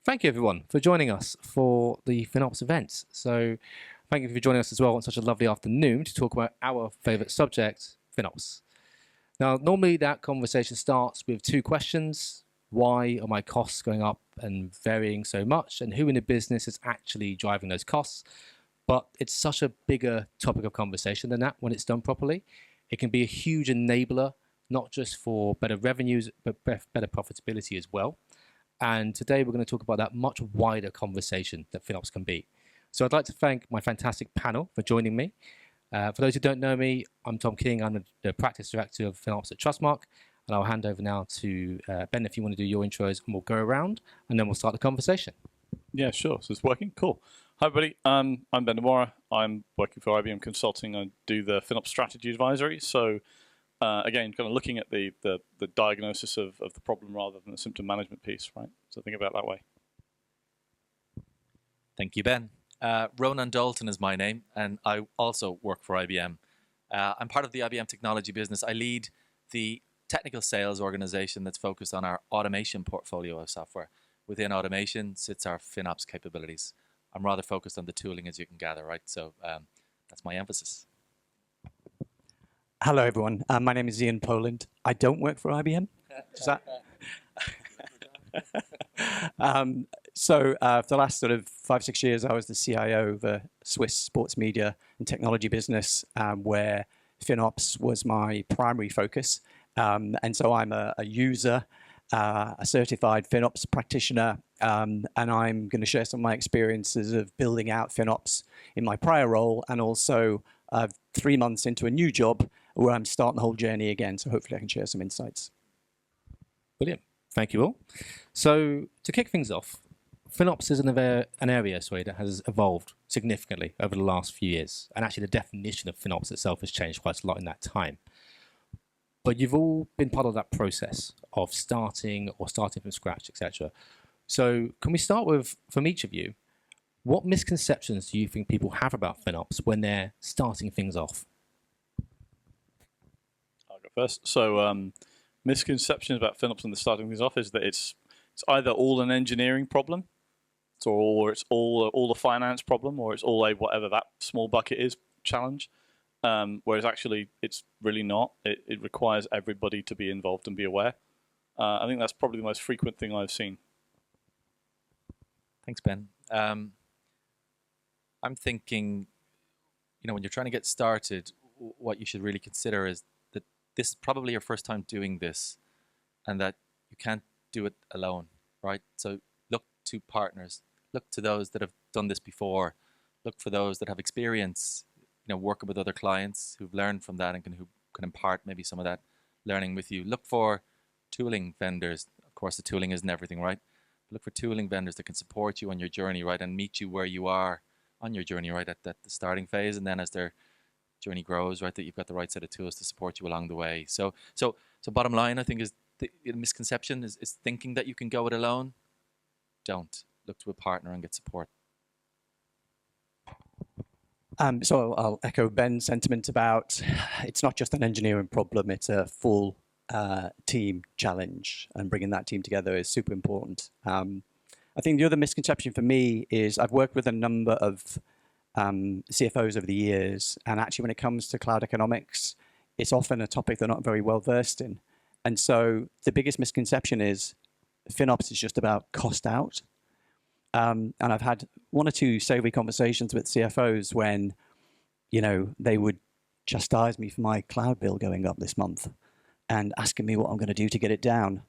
Thank you, everyone, for joining us for the FinOps event. So thank you for joining us as well on such a lovely afternoon to talk about our favourite subject, FinOps. Now, normally that conversation starts with two questions. Why are my costs going up and varying so much? And who in the business is actually driving those costs? But it's such a bigger topic of conversation than that when it's done properly. It can be a huge enabler, not just for better revenues, but better profitability as well. And today we're going to talk about that much wider conversation that FinOps can be. So I'd like to thank my fantastic panel for joining me. For those who don't know me, I'm Tom King. I'm the practice director of FinOps at Trustmarque. And I'll hand over now to Ben if you want to do your intros, and we'll go around and then we'll start the conversation. Yeah, sure. So it's working. Cool. Hi, everybody. I'm Ben Mora. I'm working for IBM Consulting. I do the FinOps strategy advisory. So again, kind of looking at the diagnosis of the problem rather than the symptom management piece, right? So think about it that way. Thank you, Ben. Ronan Dalton is my name, and I also work for IBM. I'm part of the IBM technology business. I lead the technical sales organization that's focused on our automation portfolio of software. Within automation sits our FinOps capabilities. I'm rather focused on the tooling, as you can gather, right? So that's my emphasis. Hello, everyone. My name is Ian Poland. I don't work for IBM. Does that? So for the last sort of 5-6 years, I was the CIO of a Swiss sports media and technology business where FinOps was my primary focus. And so I'm a user, a certified FinOps practitioner, and I'm going to share some of my experiences of building out FinOps in my prior role, and also 3 months into a new job where I'm starting the whole journey again. So hopefully I can share some insights. Brilliant. Thank you all. So to kick things off, FinOps is an area that has evolved significantly over the last few years. And actually the definition of FinOps itself has changed quite a lot in that time. But you've all been part of that process of starting from scratch, etc. So can we start with, from each of you, what misconceptions do you think people have about FinOps when they're starting things off? I'll go first. So misconceptions about FinOps when they're starting things off is that it's either all an engineering problem, or it's all a finance problem, or it's all a whatever that small bucket is challenge. Whereas actually it's really not. It requires everybody to be involved and be aware. I think that's probably the most frequent thing I've seen. Thanks, Ben. I'm thinking, when you're trying to get started, what you should really consider is that this is probably your first time doing this, and that you can't do it alone, right? So look to partners, look to those that have done this before, look for those that have experience, working with other clients who've learned from that and who can impart maybe some of that learning with you. Look for tooling vendors. Of course, the tooling isn't everything, right? But look for tooling vendors that can support you on your journey, right, and meet you where you are on your journey, right, at the starting phase, and then as their journey grows, right, that you've got the right set of tools to support you along the way. So bottom line, I think, is the misconception is thinking that you can go it alone. Don't. Look to a partner and get support. So I'll echo Ben's sentiment about it's not just an engineering problem, it's a full team challenge, and bringing that team together is super important. I think the other misconception for me is I've worked with a number of CFOs over the years, and actually when it comes to cloud economics, it's often a topic they're not very well versed in. And so the biggest misconception is FinOps is just about cost out. And I've had 1 or 2 savory conversations with CFOs when, they would chastise me for my cloud bill going up this month and asking me what I'm going to do to get it down.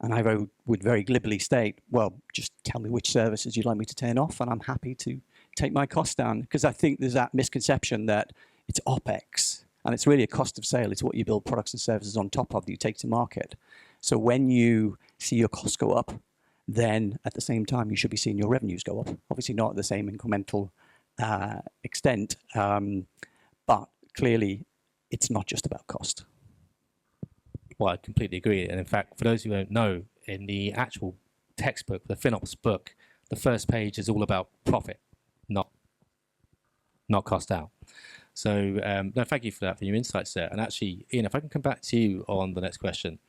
And I would very glibly state, well, just tell me which services you'd like me to turn off, and I'm happy to take my costs down. Because I think there's that misconception that it's OPEX, and it's really a cost of sale. It's what you build products and services on top of that you take to market. So when you see your costs go up, then at the same time, you should be seeing your revenues go up. Obviously not at the same incremental extent, but clearly it's not just about cost. Well, I completely agree. And in fact, for those who don't know, in the actual textbook, the FinOps book, the first page is all about profit, not cost out. So no, thank you for that, for your insights there. And actually, Ian, if I can come back to you on the next question.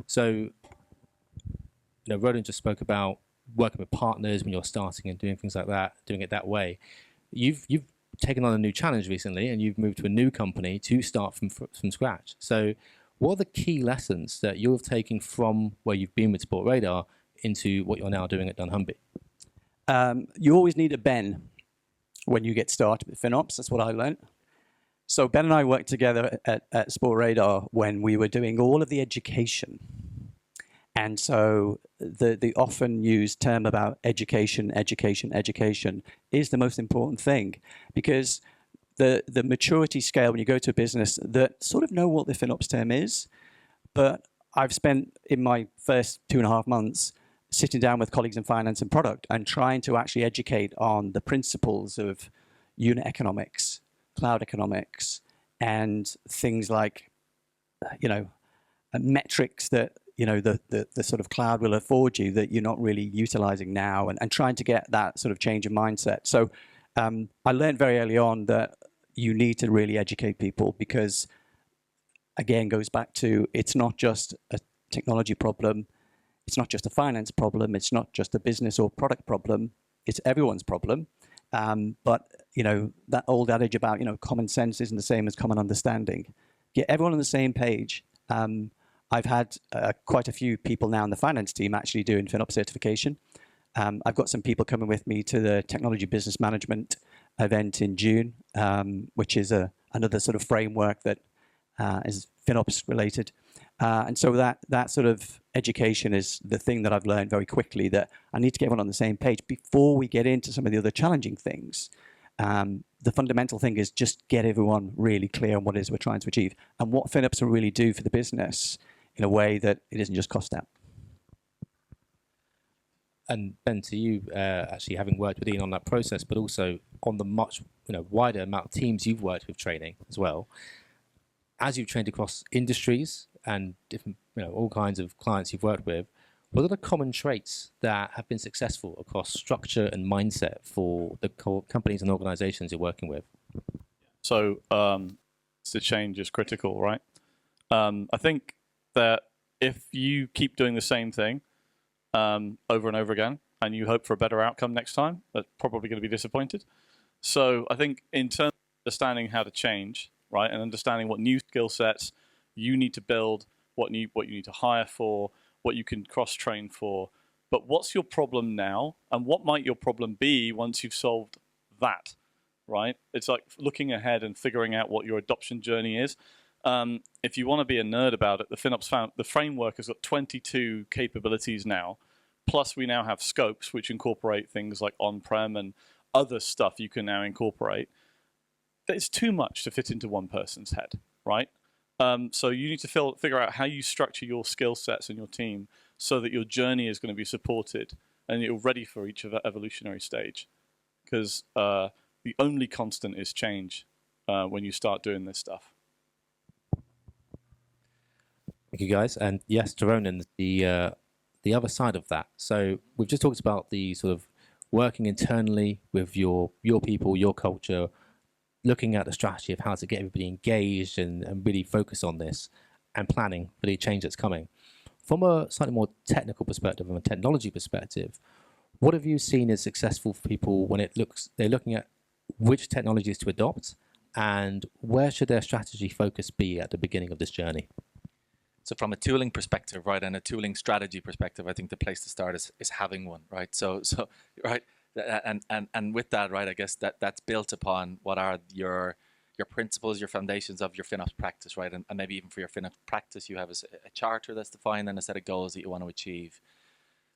So Ronan just spoke about working with partners when you're starting and doing things like that, doing it that way. You've taken on a new challenge recently, and you've moved to a new company to start from scratch. So, what are the key lessons that you're taking from where you've been with Sportradar into what you're now doing at dunnhumby? You always need a Ben when you get started with FinOps. That's what I learned. So Ben and I worked together at Sportradar when we were doing all of the education. And so the often used term about education is the most important thing, because the maturity scale when you go to a business that sort of know what the FinOps term is, but I've spent in my first 2.5 months sitting down with colleagues in finance and product and trying to actually educate on the principles of unit economics, cloud economics, and things like, metrics that, the sort of cloud will afford you that you're not really utilizing now, and trying to get that sort of change of mindset. So I learned very early on that you need to really educate people, because, again, goes back to, it's not just a technology problem. It's not just a finance problem. It's not just a business or product problem. It's everyone's problem. But, that old adage about, common sense isn't the same as common understanding. Get everyone on the same page. I've had quite a few people now in the finance team actually doing FinOps certification. I've got some people coming with me to the technology business management event in June, which is another sort of framework that is FinOps related. And so that sort of education is the thing that I've learned very quickly, that I need to get everyone on the same page before we get into some of the other challenging things. The fundamental thing is just get everyone really clear on what it is we're trying to achieve and what FinOps will really do for the business in a way that it isn't just cost out. And Ben, to you, actually having worked with Ian on that process, but also on the much wider amount of teams you've worked with training as well, as you've trained across industries and different, all kinds of clients you've worked with, what are the common traits that have been successful across structure and mindset for the companies and organizations you're working with? So the change is critical, right? I think that if you keep doing the same thing over and over again, and you hope for a better outcome next time, that's probably going to be disappointed. So I think in terms of understanding how to change, right, and understanding what new skill sets you need to build, what you need to hire for, what you can cross-train for, but what's your problem now, and what might your problem be once you've solved that, right? It's like looking ahead and figuring out what your adoption journey is. If you want to be a nerd about it, the FinOps the framework has got 22 capabilities now, plus we now have scopes which incorporate things like on-prem and other stuff you can now incorporate. It's too much to fit into one person's head, right? So you need to figure out how you structure your skill sets and your team so that your journey is going to be supported and you're ready for each evolutionary stage. Because the only constant is change when you start doing this stuff. Thank you, guys. And yes, to Ronan, the other side of that. So we've just talked about the sort of working internally with your people, your culture, looking at the strategy of how to get everybody engaged and really focus on this, and planning for the change that's coming. From a slightly more technical perspective, from a technology perspective, what have you seen as successful for people when they're looking at which technologies to adopt, and where should their strategy focus be at the beginning of this journey? So from a tooling perspective, right, and a tooling strategy perspective, I think the place to start is having one, right? So right, and with that, right, I guess that's built upon what are your principles, your foundations of your FinOps practice, right? And maybe even for your FinOps practice, you have a charter that's defined and a set of goals that you want to achieve.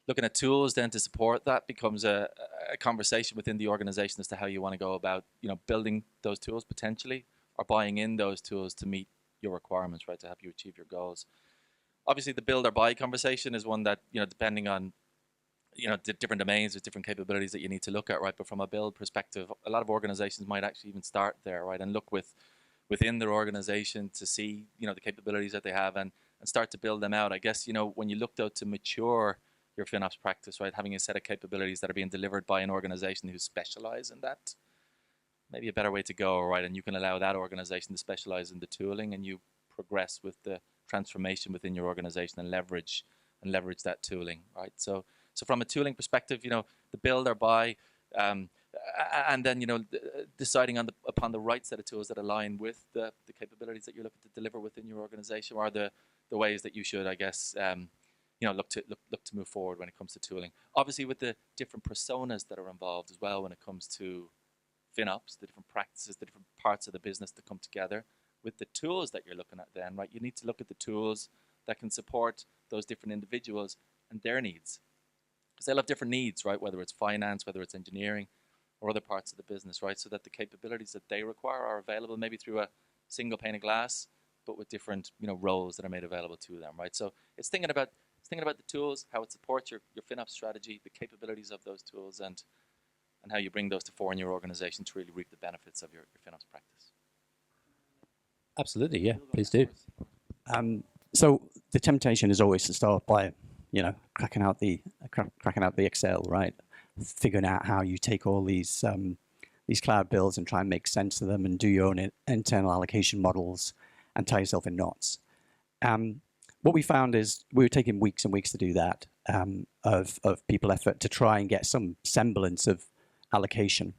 Looking at tools then to support that becomes a conversation within the organization as to how you want to go about, building those tools potentially, or buying in those tools to meet your requirements, right, to help you achieve your goals. Obviously, the build or buy conversation is one that, depending on, the different domains, there's different capabilities that you need to look at, right? But from a build perspective, a lot of organizations might actually even start there, right? And look within their organization to see, the capabilities that they have and start to build them out. I guess, when you look though to mature your FinOps practice, right, having a set of capabilities that are being delivered by an organization who specialize in that, maybe a better way to go, right? And you can allow that organization to specialize in the tooling, and you progress with the transformation within your organization and leverage that tooling, right? So So from a tooling perspective, the build or buy, and then deciding upon the right set of tools that align with the capabilities that you're looking to deliver within your organization, are the ways that you should, I guess, look to move forward when it comes to tooling. Obviously, with the different personas that are involved as well when it comes to FinOps, the different practices, the different parts of the business that come together with the tools that you're looking at. Then, right, you need to look at the tools that can support those different individuals and their needs, because they'll have different needs, right? Whether it's finance, whether it's engineering, or other parts of the business, right? So that the capabilities that they require are available maybe through a single pane of glass, but with different roles that are made available to them, right? So it's thinking about the tools, how it supports your FinOps strategy, the capabilities of those tools, and how you bring those to fore in your organization to really reap the benefits of your FinOps practice. Absolutely, yeah. Please do. So the temptation is always to start by, cracking out the Excel, right? Figuring out how you take all these cloud builds and try and make sense of them and do your own internal allocation models and tie yourself in knots. What we found is we were taking weeks and weeks to do that, of people effort to try and get some semblance of allocation.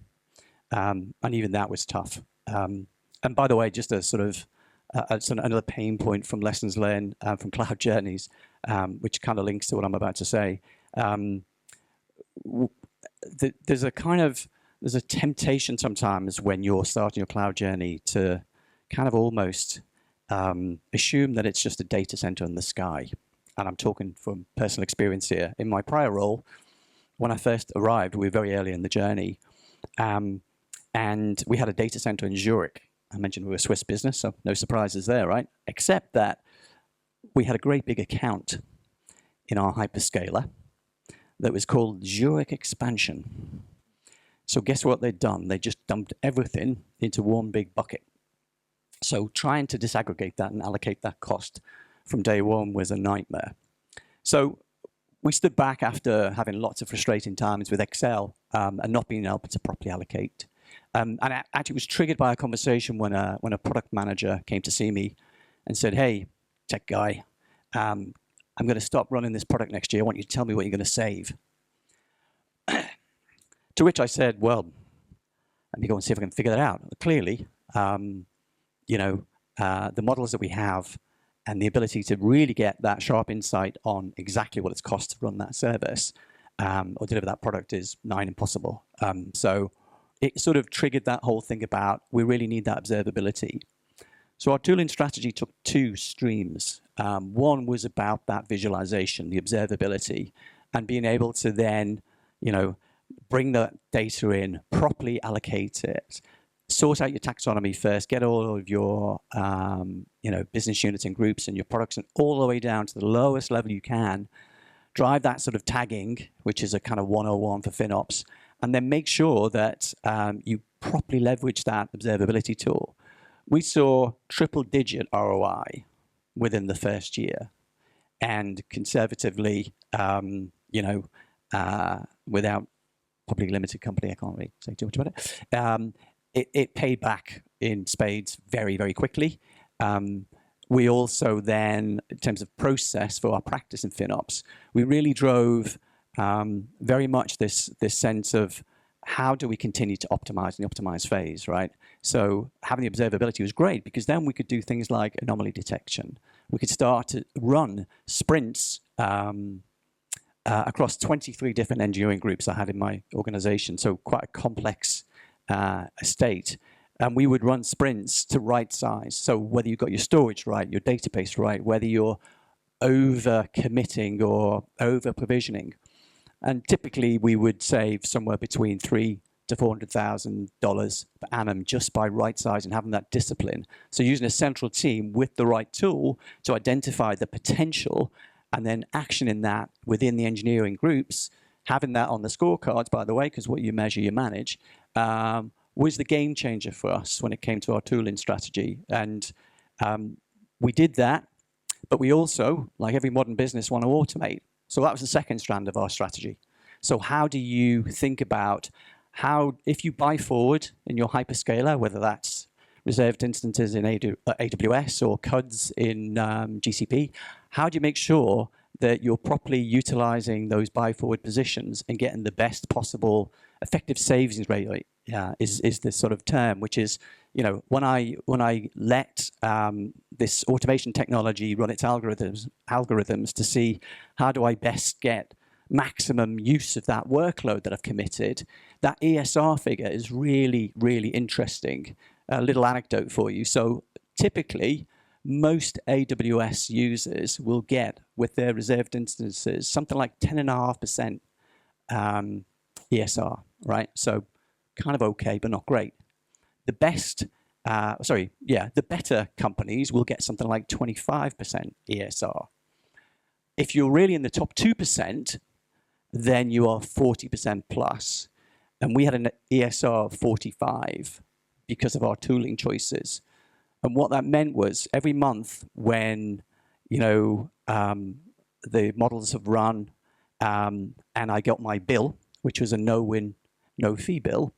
And even that was tough. And by the way, just a sort of another pain point from lessons learned from cloud journeys, which kind of links to what I'm about to say. There's a temptation sometimes when you're starting your cloud journey to kind of almost assume that it's just a data center in the sky. And I'm talking from personal experience here. In my prior role, when I first arrived, we were very early in the journey, and we had a data center in Zurich. I mentioned we were a Swiss business, so no surprises there, right? Except that we had a great big account in our hyperscaler that was called Zurich Expansion. So guess what they'd done? They just dumped everything into one big bucket. So trying to disaggregate that and allocate that cost from day one was a nightmare. So we stood back after having lots of frustrating times with Excel and not being able to properly allocate. And actually, it was triggered by a conversation when a product manager came to see me and said, "Hey, tech guy, I'm going to stop running this product next year. I want you to tell me what you're going to save." To which I said, "Well, let me go and see if I can figure that out." Clearly, the models that we have and the ability to really get that sharp insight on exactly what it's cost to run that service or deliver that product is nigh impossible. So it sort of triggered that whole thing about we really need that observability. So our tooling strategy took two streams. One was about that visualization, the observability, and being able to then, bring that data in, properly allocate it, sort out your taxonomy first, get all of your, business units and groups and your products and all the way down to the lowest level you can, drive that sort of tagging, which is a kind of 101 for FinOps, and then make sure that you properly leverage that observability tool. We saw triple-digit ROI within the first year, and conservatively, without publicly limited company, I can't really say too much about it. It paid back in spades very, very quickly. We also then, in terms of process for our practice in FinOps, we really drove very much this sense of how do we continue to optimize in the optimize phase, right? So having the observability was great because then we could do things like anomaly detection. We could start to run sprints across 23 different engineering groups I had in my organization, so quite a complex estate. And we would run sprints to right size. So whether you've got your storage right, your database right, whether you're over committing or over provisioning. And typically we would save somewhere between $300,000 to $400,000 per annum just by right size and having that discipline. So using a central team with the right tool to identify the potential and then actioning that within the engineering groups, having that on the scorecards, by the way, because what you measure, you manage, was the game changer for us when it came to our tooling strategy. And we did that, but we also, like every modern business, want to automate. So that was the second strand of our strategy. So how do you think about how, if you buy forward in your hyperscaler, whether that's reserved instances in AWS or CUDs in GCP, how do you make sure that you're properly utilizing those buy forward positions and getting the best possible effective savings rate, is the sort of term, which is, when I let this automation technology run its algorithms to see how do I best get maximum use of that workload that I've committed, that ESR figure is really, really interesting. A little anecdote for you. So typically, most AWS users will get, with their reserved instances, something like 10.5% ESR, right? So kind of okay, but not great. The better companies will get something like 25% ESR. If you're really in the top 2%, then you are 40% plus. And we had an ESR of 45 because of our tooling choices. And what that meant was every month when, the models have run and I got my bill, which was a no-win, no-fee bill,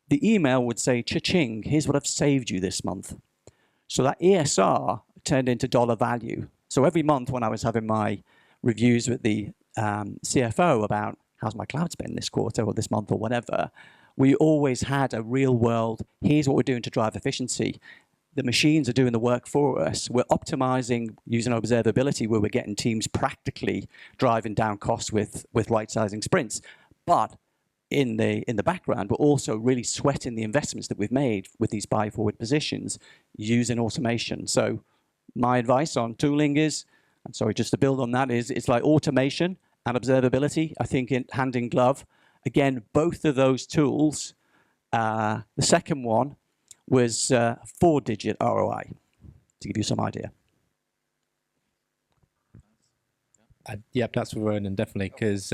the email would say, cha-ching, here's what I've saved you this month. So that ESR turned into dollar value. So every month when I was having my reviews with the CFO about how's my cloud spend this quarter or this month or whatever, we always had a real world, here's what we're doing to drive efficiency. The machines are doing the work for us. We're optimizing using observability where we're getting teams practically driving down costs with right-sizing sprints. But in the background, we're also really sweating the investments that we've made with these buy-forward positions using automation. So my advice on tooling is, I'm sorry, just to build on that, is it's like automation and observability, I think, hand in glove. Again, both of those tools, the second one was 4-digit ROI, to give you some idea. Yep, that's for Ronan, definitely, because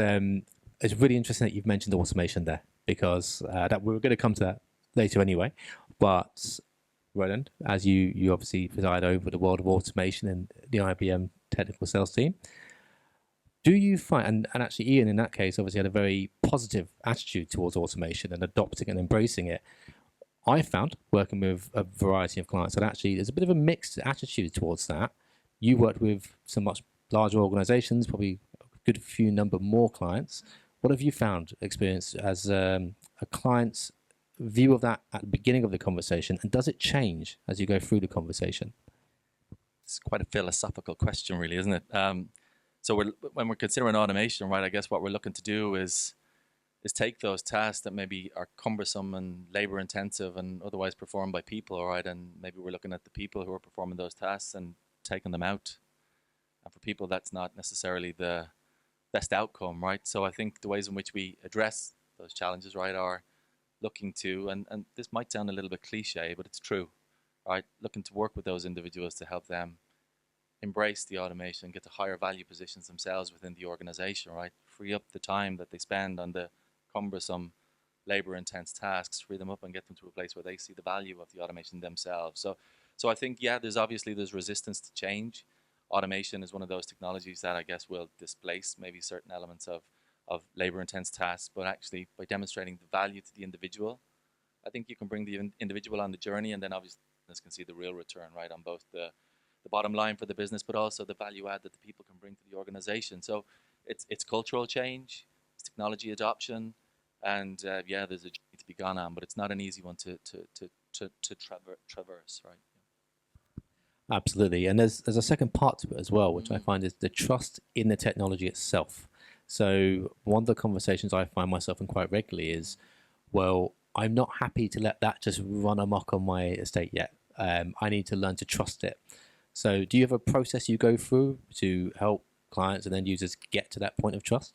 it's really interesting that you've mentioned automation there, because that we were going to come to that later anyway. But Ronan, as you obviously preside over the world of automation in the IBM technical sales team, do you find, and actually Ian in that case obviously had a very positive attitude towards automation and adopting and embracing it. I found, working with a variety of clients, that actually there's a bit of a mixed attitude towards that. You worked with some much larger organizations, probably a good few number more clients. What have you found, experienced as a client's view of that at the beginning of the conversation, and does it change as you go through the conversation? It's quite a philosophical question, really, isn't it? So when we're considering automation, right, I guess what we're looking to do is take those tasks that maybe are cumbersome and labor intensive and otherwise performed by people, all right, and maybe we're looking at the people who are performing those tasks and taking them out. And for people, that's not necessarily the best outcome, right? So I think the ways in which we address those challenges, right, are looking to, and this might sound a little bit cliche, but it's true, right? Looking to work with those individuals to help them embrace the automation, get to higher value positions themselves within the organization, right? Free up the time that they spend on the cumbersome, labor-intense tasks, free them up and get them to a place where they see the value of the automation themselves. So I think, yeah, there's resistance to change. Automation is one of those technologies that I guess will displace maybe certain elements of labor-intense tasks, but actually by demonstrating the value to the individual, I think you can bring the individual on the journey, and then obviously business can see the real return, right, on both the bottom line for the business, but also the value add that the people can bring to the organization. So it's cultural change, it's technology adoption, and yeah, there's a journey to be gone on, but it's not an easy one to traverse, right? Absolutely, and there's a second part to it as well, which I find is the trust in the technology itself. So one of the conversations I find myself in quite regularly is, well, I'm not happy to let that just run amok on my estate yet. I need to learn to trust it. So do you have a process you go through to help clients and end users get to that point of trust?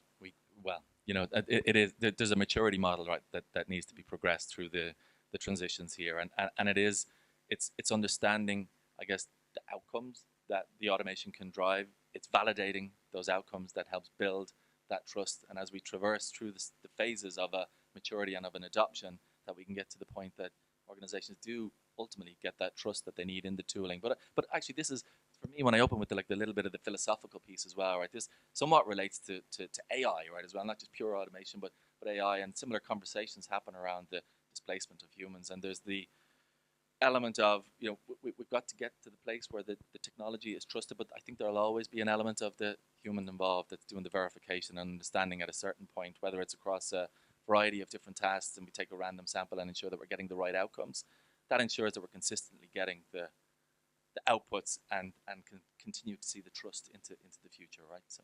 There's a maturity model, right, that needs to be progressed through the transitions here, and it's understanding, I guess, the outcomes that the automation can drive. It's validating those outcomes that helps build that trust, and as we traverse through the phases of a maturity and of an adoption, that we can get to the point that organizations do ultimately get that trust that they need in the tooling. But actually, this is, for me, when I open with the little bit of the philosophical piece as well, right? This somewhat relates to AI, right, as well, not just pure automation, but AI, and similar conversations happen around the displacement of humans. And there's the element of, we've got to get to the place where the technology is trusted, but I think there'll always be an element of the human involved that's doing the verification and understanding at a certain point, whether it's across a variety of different tasks and we take a random sample and ensure that we're getting the right outcomes. That ensures that we're consistently getting the outputs and can continue to see the trust into the future, right? So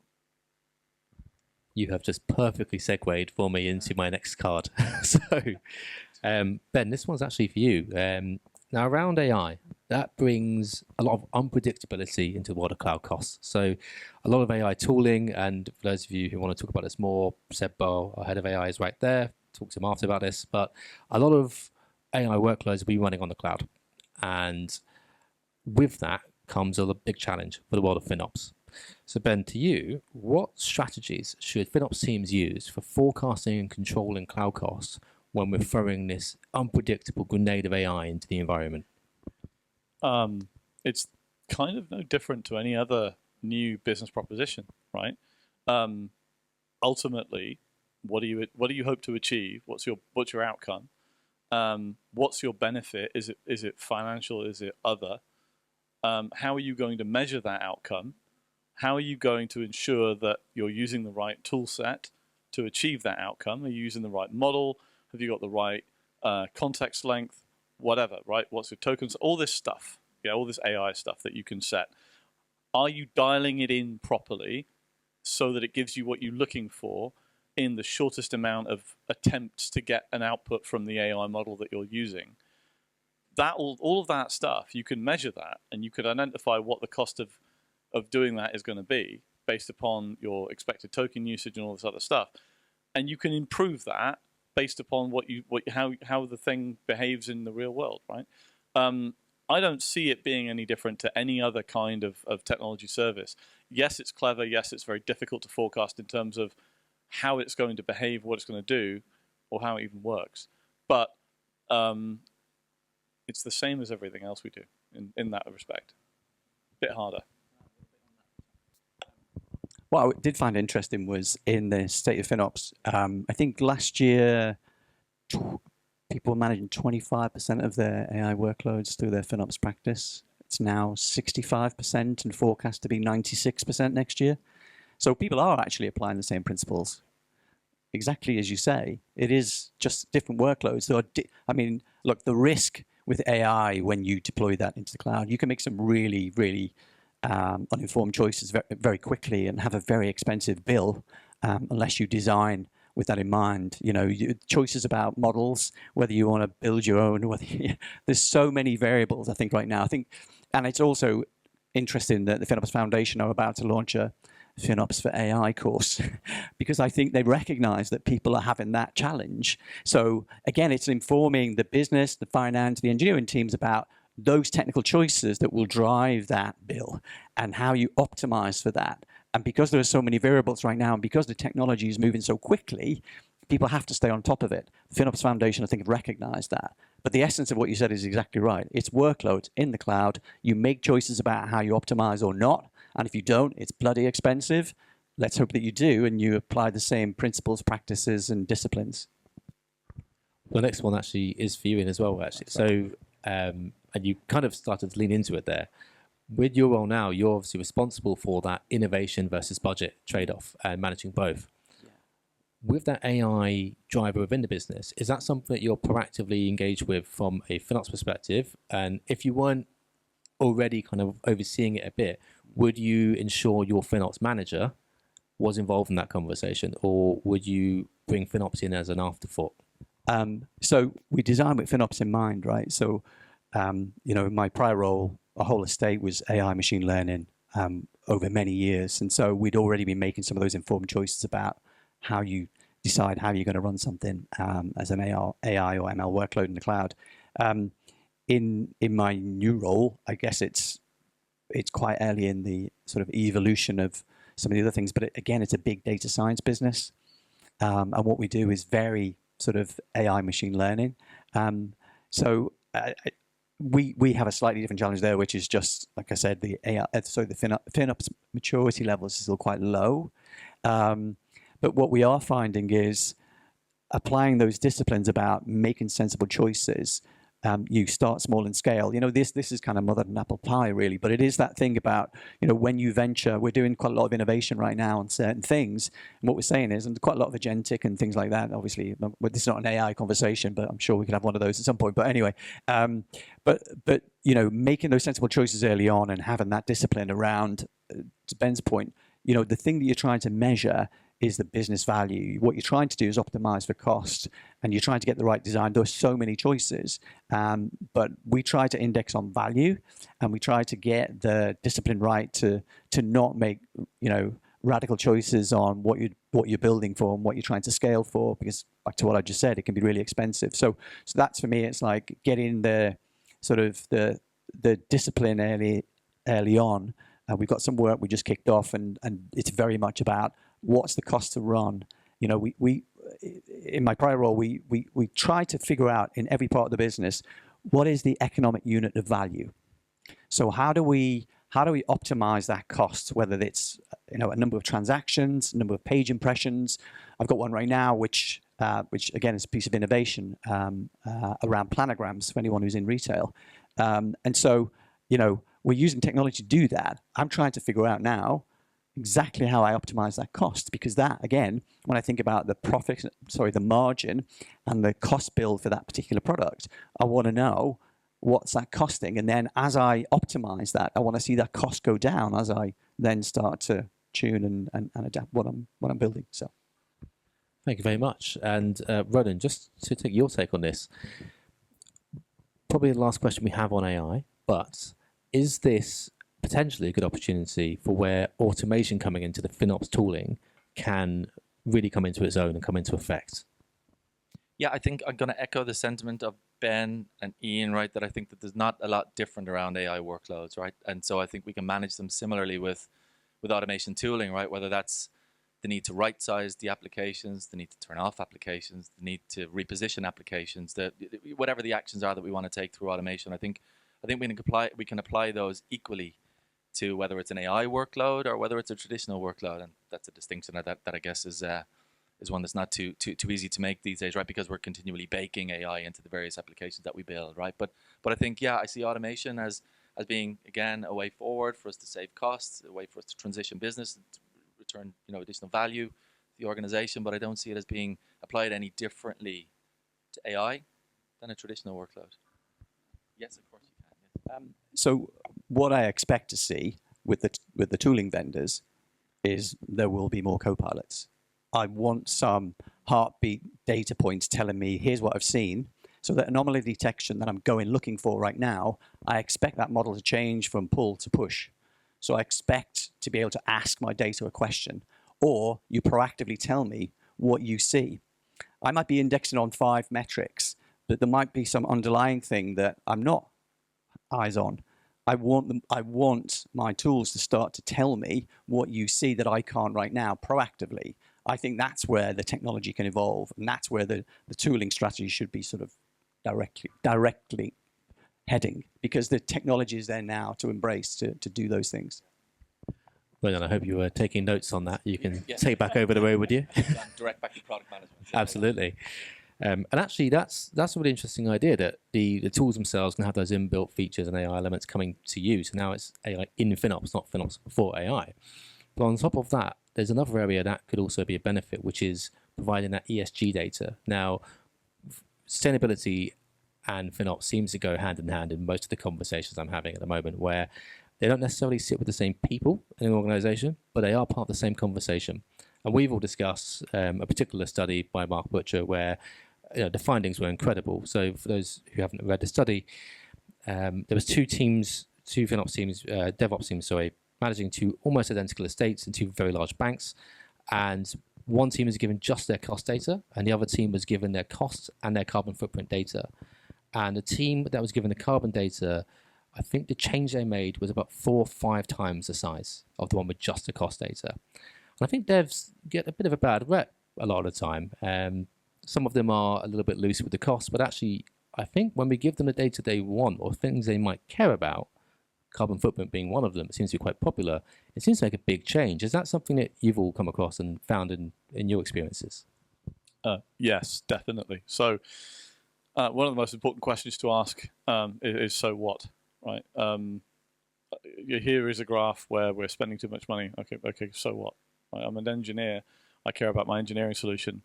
You have just perfectly segued for me into my next card. So, Ben, this one's actually for you. Now, around AI, that brings a lot of unpredictability into what a cloud costs. So, a lot of AI tooling, and for those of you who want to talk about this more, Seb Bow, our head of AI, is right there. Talk to him after about this. But a lot of AI workloads will be running on the cloud. And with that comes a big challenge for the world of FinOps. So, Ben, to you, what strategies should FinOps teams use for forecasting and controlling cloud costs when we're throwing this unpredictable grenade of AI into the environment? It's kind of no different to any other new business proposition, right? Ultimately, what do you hope to achieve? What's your outcome? What's your benefit? Is it financial? Is it other? How are you going to measure that outcome? How are you going to ensure that you're using the right tool set to achieve that outcome? Are you using the right model? Have you got the right context length? Whatever, right? What's your tokens? All this stuff, all this AI stuff that you can set. Are you dialing it in properly so that it gives you what you're looking for in the shortest amount of attempts to get an output from the AI model that you're using? All of that stuff, you can measure that, and you could identify what the cost of doing that is going to be based upon your expected token usage and all this other stuff. And you can improve that based upon how the thing behaves in the real world, right? I don't see it being any different to any other kind of technology service. Yes, it's clever. Yes, it's very difficult to forecast in terms of how it's going to behave, what it's going to do, or how it even works. But it's the same as everything else we do in that respect. A bit harder. What I did find interesting was in the state of FinOps, I think last year people were managing 25% of their AI workloads through their FinOps practice. It's now 65% and forecast to be 96% next year. So people are actually applying the same principles. Exactly as you say, it is just different workloads. Look, the risk with AI when you deploy that into the cloud, you can make some really, really uninformed choices very quickly and have a very expensive bill unless you design with that in mind. Choices about models, whether you want to build your own, there's so many variables, I think, right now. And it's also interesting that the FinOps Foundation are about to launch a FinOps for AI course because I think they recognize that people are having that challenge. So again, it's informing the business, the finance, the engineering teams about those technical choices that will drive that bill and how you optimize for that. And because there are so many variables right now, and because the technology is moving so quickly, people have to stay on top of it. The FinOps Foundation, I think, have recognized that. But the essence of what you said is exactly right. It's workloads in the cloud. You make choices about how you optimize or not. And if you don't, it's bloody expensive. Let's hope that you do, and you apply the same principles, practices, and disciplines. The next one actually is for you in as well, actually. So, and you kind of started to lean into it there. With your role now, you're obviously responsible for that innovation versus budget trade-off and managing both. Yeah. With that AI driver within the business, is that something that you're proactively engaged with from a FinOps perspective? And if you weren't already kind of overseeing it a bit, would you ensure your FinOps manager was involved in that conversation, or would you bring FinOps in as an afterthought? So we design with FinOps in mind, right? So, in my prior role, our whole estate was AI machine learning over many years. And so we'd already been making some of those informed choices about how you decide how you're going to run something as an AI or ML workload in the cloud. In my new role, I guess it's quite early in the sort of evolution of some of the other things. But again, it's a big data science business. And what we do is very sort of AI machine learning. We have a slightly different challenge there, which is just, like I said, the AI. So the FinOps maturity levels is still quite low. But what we are finding is applying those disciplines about making sensible choices you start small and scale. This is kind of mother than apple pie, really, but it is that thing about, when you venture, we're doing quite a lot of innovation right now on certain things. And what we're saying is, and quite a lot of agentic and things like that, obviously, this is not an AI conversation, but I'm sure we could have one of those at some point. But anyway, but making those sensible choices early on and having that discipline around, to Ben's point, the thing that you're trying to measure is the business value. What you're trying to do is optimize for cost, and you're trying to get the right design. There's so many choices, but we try to index on value, and we try to get the discipline right to not make radical choices on what you're building for and what you're trying to scale for, because back to what I just said, it can be really expensive. So that's, for me, it's like getting the sort of the discipline early on. We've got some work we just kicked off, and it's very much about what's the cost to run. We in my prior role, we try to figure out in every part of the business, what is the economic unit of value. So how do we optimize that cost, whether it's a number of transactions, number of page impressions. I've got one right now which again is a piece of innovation around planograms for anyone who's in retail. And so we're using technology to do that. I'm trying to figure out now exactly how I optimize that cost, because that, again, when I think about the margin and the cost build for that particular product, I want to know what's that costing, and then as I optimize that, I want to see that cost go down as I then start to tune and adapt what I'm building. So, thank you very much. And Ronan, just to take your take on this, probably the last question we have on AI, but is this potentially a good opportunity for where automation coming into the FinOps tooling can really come into its own and come into effect? Yeah, I think I'm going to echo the sentiment of Ben and Ian, right? That I think that there's not a lot different around AI workloads, right? And so I think we can manage them similarly with automation tooling, right? Whether that's the need to right-size the applications, the need to turn off applications, the need to reposition applications, whatever the actions are that we want to take through automation. I think we can apply those equally to whether it's an AI workload or whether it's a traditional workload, and that's a distinction that I guess is one that's not too easy to make these days, right? Because we're continually baking AI into the various applications that we build, right? But I think, yeah, I see automation as being, again, a way forward for us to save costs, a way for us to transition business, to return additional value to the organization. But I don't see it as being applied any differently to AI than a traditional workload. Yes, of course you can. Yes. So what I expect to see with the tooling vendors is there will be more co-pilots. I want some heartbeat data points telling me, here's what I've seen. So that anomaly detection that I'm looking for right now, I expect that model to change from pull to push. So I expect to be able to ask my data a question, or you proactively tell me what you see. I might be indexing on 5 metrics, but there might be some underlying thing that I'm not eyes on. I want my tools to start to tell me what you see that I can't right now proactively. I think that's where the technology can evolve, and that's where the tooling strategy should be sort of directly heading, because the technology is there now to embrace, to do those things. Well, I hope you were taking notes on that. You can take back over the road with you. Direct back to product management. Absolutely. And actually, that's a really interesting idea, that the tools themselves can have those inbuilt features and AI elements coming to you. So now it's AI in FinOps, not FinOps for AI. But on top of that, there's another area that could also be a benefit, which is providing that ESG data. Now, sustainability and FinOps seems to go hand in hand in most of the conversations I'm having at the moment, where they don't necessarily sit with the same people in an organization, but they are part of the same conversation. And we've all discussed a particular study by Mark Butcher where the findings were incredible. So for those who haven't read the study, there was two FinOps teams, DevOps teams, managing 2 almost identical estates in 2 very large banks. And one team was given just their cost data, and the other team was given their costs and their carbon footprint data. And the team that was given the carbon data, I think the change they made was about 4 or 5 times the size of the one with just the cost data. And I think devs get a bit of a bad rep a lot of the time. Some of them are a little bit loose with the costs, but actually, I think when we give them the data they want or things they might care about, carbon footprint being one of them, it seems to be quite popular. It seems to make a big change. Is that something that you've all come across and found in your experiences? Yes, definitely. So One of the most important questions to ask is so what, right? Here is a graph where we're spending too much money. Okay, so what? Right? I'm an engineer. I care about my engineering solution.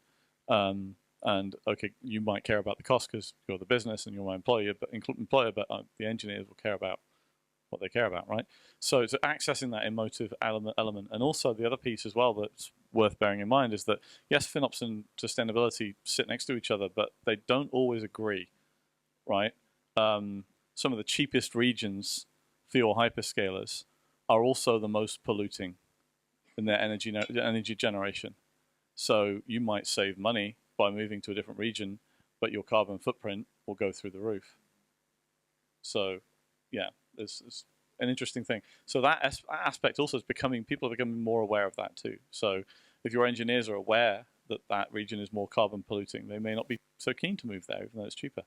And okay, you might care about the cost because you're the business and you're my employer, but the engineers will care about what they care about, right? So it's accessing that emotive element. And also the other piece as well that's worth bearing in mind is that, yes, FinOps and sustainability sit next to each other, but they don't always agree, right? Some of the cheapest regions for your hyperscalers are also the most polluting in their energy generation. So you might save money by moving to a different region, but your carbon footprint will go through the roof. So, yeah, it's an interesting thing. So that aspect also is people are becoming more aware of that too. So if your engineers are aware that that region is more carbon polluting, they may not be so keen to move there, even though it's cheaper.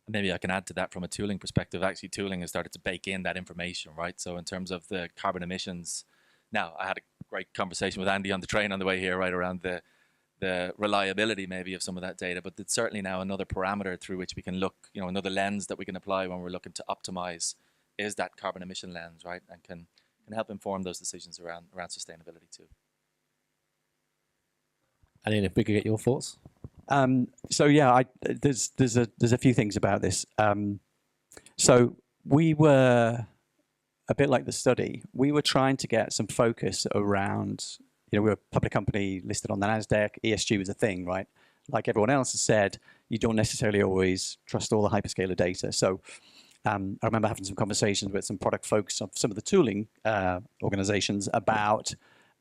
Maybe I can add to that from a tooling perspective. Actually, tooling has started to bake in that information, right? So in terms of the carbon emissions, now I had a great conversation with Andy on the train on the way here, right, around the reliability maybe of some of that data, but it's certainly now another parameter through which we can look, another lens that we can apply when we're looking to optimize is that carbon emission lens, right, and can help inform those decisions around sustainability too. And if we could get your thoughts. So yeah, there's a few things about this. So we were a bit like the study. We were trying to get some focus around. We're a public company listed on the NASDAQ. ESG was a thing, right? Like everyone else has said, you don't necessarily always trust all the hyperscaler data. So I remember having some conversations with some product folks of some of the tooling organizations about,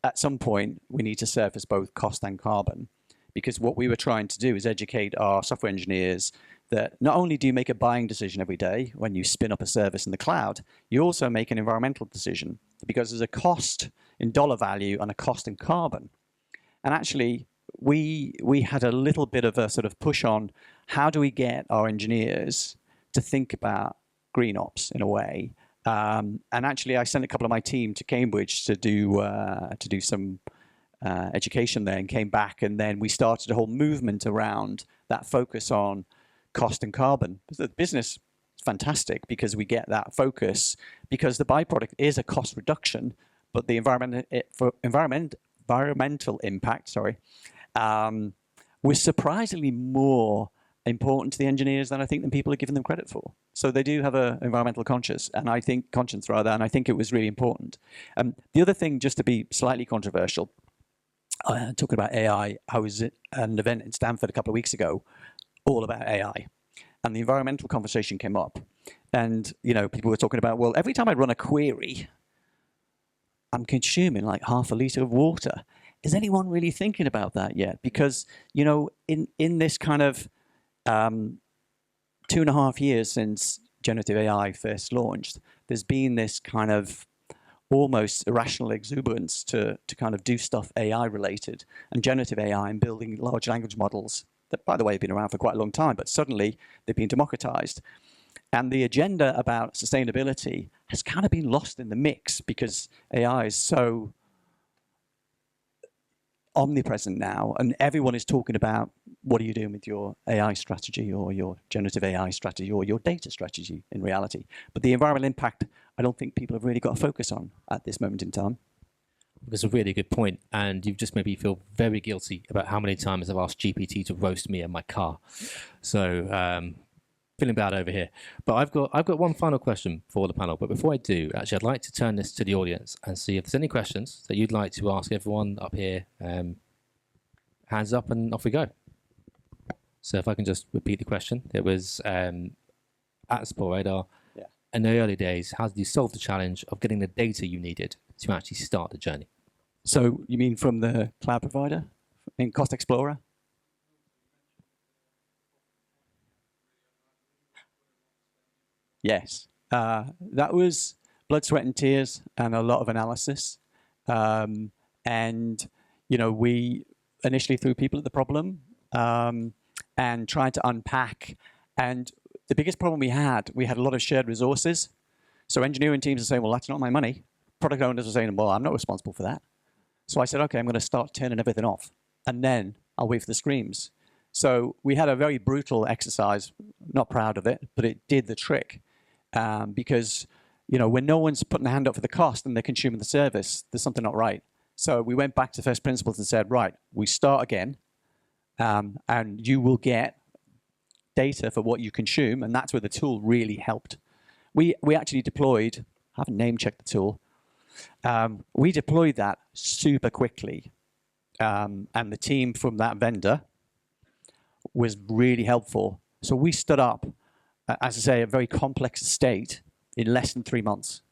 at some point, we need to surface both cost and carbon. Because what we were trying to do is educate our software engineers that not only do you make a buying decision every day when you spin up a service in the cloud, you also make an environmental decision because there's a cost in dollar value and a cost in carbon. And actually, we had a little bit of a sort of push on how do we get our engineers to think about green ops in a way. And actually, I sent a couple of my team to Cambridge to do some education there and came back, and then we started a whole movement around that focus on cost and carbon. The business is fantastic because we get that focus because the byproduct is a cost reduction, but the environmental impact, was surprisingly more important to the engineers than people are giving them credit for. So they do have an environmental conscience, and I think it was really important. The other thing, just to be slightly controversial, talking about AI, I was at an event in Stanford a couple of weeks ago, all about AI, and the environmental conversation came up, and people were talking about, well, every time I run a query, I'm consuming like half a liter of water. Is anyone really thinking about that yet? Because in this kind of 2.5 years since generative AI first launched, there's been this kind of almost irrational exuberance to kind of do stuff AI related, and generative AI and building large language models that, by the way, have been around for quite a long time, but suddenly they've been democratized. And the agenda about sustainability has kind of been lost in the mix because AI is so omnipresent now, and everyone is talking about what are you doing with your AI strategy or your generative AI strategy or your data strategy in reality. But the environmental impact, I don't think people have really got a focus on at this moment in time. That's a really good point, and you've just made me feel very guilty about how many times I've asked GPT to roast me in my car. So feeling bad over here. But I've got one final question for the panel. But before I do, actually, I'd like to turn this to the audience and see if there's any questions that you'd like to ask everyone up here. Hands up and off we go. So if I can just repeat the question. It was at Sportradar, in the early days, how did you solve the challenge of getting the data you needed to actually start the journey? So you mean from the cloud provider in Cost Explorer? Yes. That was blood, sweat, and tears and a lot of analysis. And, we initially threw people at the problem and tried to unpack. And the biggest problem we had a lot of shared resources. So engineering teams are saying, well, that's not my money. Product owners are saying, well, I'm not responsible for that. So I said, okay, I'm going to start turning everything off. And then I'll wait for the screams. So we had a very brutal exercise, not proud of it, but it did the trick. Because, when no one's putting a hand up for the cost and they're consuming the service, there's something not right. So we went back to first principles and said, right, we start again, and you will get data for what you consume, and that's where the tool really helped. We actually deployed, I haven't name-checked the tool, we deployed that super quickly, and the team from that vendor was really helpful. So we stood up, as I say, a very complex estate in less than 3 months.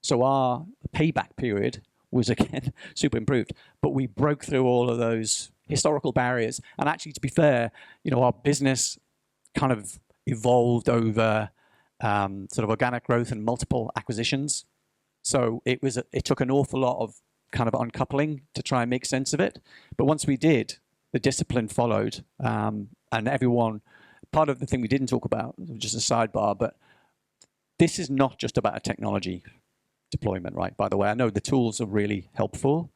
So our payback period was, again, super improved. But we broke through all of those historical barriers. And actually, to be fair, our business kind of evolved over sort of organic growth and multiple acquisitions. So it took an awful lot of kind of uncoupling to try and make sense of it. But once we did, the discipline followed, and everyone. Part of the thing we didn't talk about, just a sidebar, but this is not just about a technology deployment, right? By the way, I know the tools are really helpful.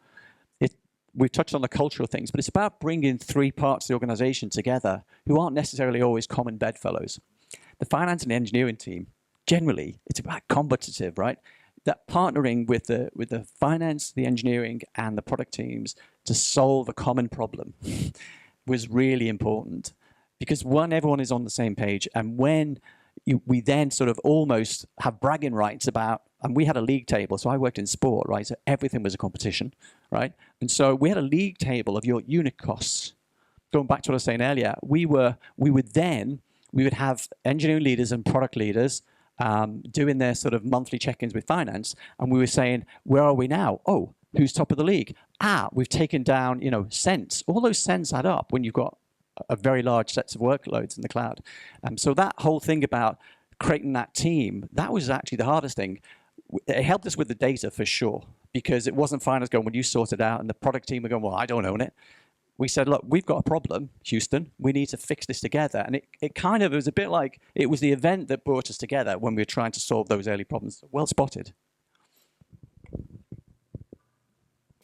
We've touched on the cultural things, but it's about bringing 3 parts of the organization together who aren't necessarily always common bedfellows. The finance and the engineering team, generally, it's about competitive, right? That partnering with the finance, the engineering, and the product teams to solve a common problem was really important. Because one, everyone is on the same page, and when we then sort of almost have bragging rights about, and we had a league table, so I worked in sport, right? So everything was a competition, right? And so we had a league table of your unit costs. Going back to what I was saying earlier, we would have engineering leaders and product leaders doing their sort of monthly check-ins with finance, and we were saying, where are we now? Oh, who's top of the league? We've taken down, cents. All those cents add up when you've got a very large sets of workloads in the cloud. So that whole thing about creating that team, that was actually the hardest thing. It helped us with the data for sure, because it wasn't finance going, well, you sort it out, and the product team were going, well, I don't own it. We said, look, we've got a problem, Houston. We need to fix this together. And it was a bit like, it was the event that brought us together when we were trying to solve those early problems. Well spotted.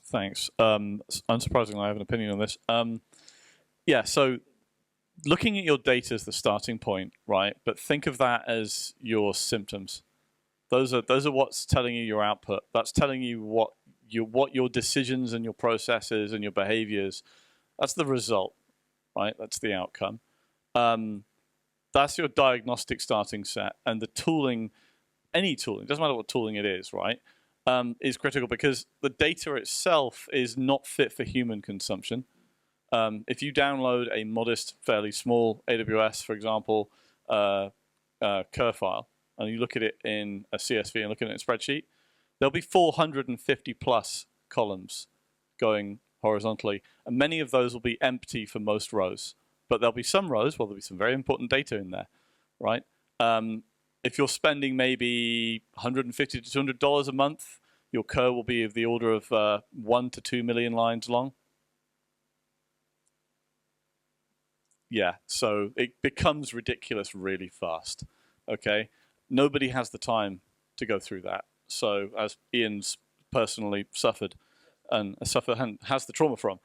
Thanks. Unsurprisingly, I have an opinion on this. Yeah, so looking at your data as the starting point, right? But think of that as your symptoms. Those are what's telling you your output. That's telling you what your decisions and your processes and your behaviors. That's the result, right? That's the outcome. That's your diagnostic starting set, and the tooling, any tooling, doesn't matter what tooling it is, right? Is critical because the data itself is not fit for human consumption. If you download a modest, fairly small AWS, for example, Cur file, and you look at it in a CSV and look at it in a spreadsheet, there'll be 450 plus columns going horizontally, and many of those will be empty for most rows. But there'll be some rows, well, there'll be some very important data in there, right? If you're spending maybe $150 to $200 a month, your Cur will be of the order of 1 to 2 million lines long. Yeah, so it becomes ridiculous really fast, okay? Nobody has the time to go through that. So as Ian's personally suffered and has the trauma from.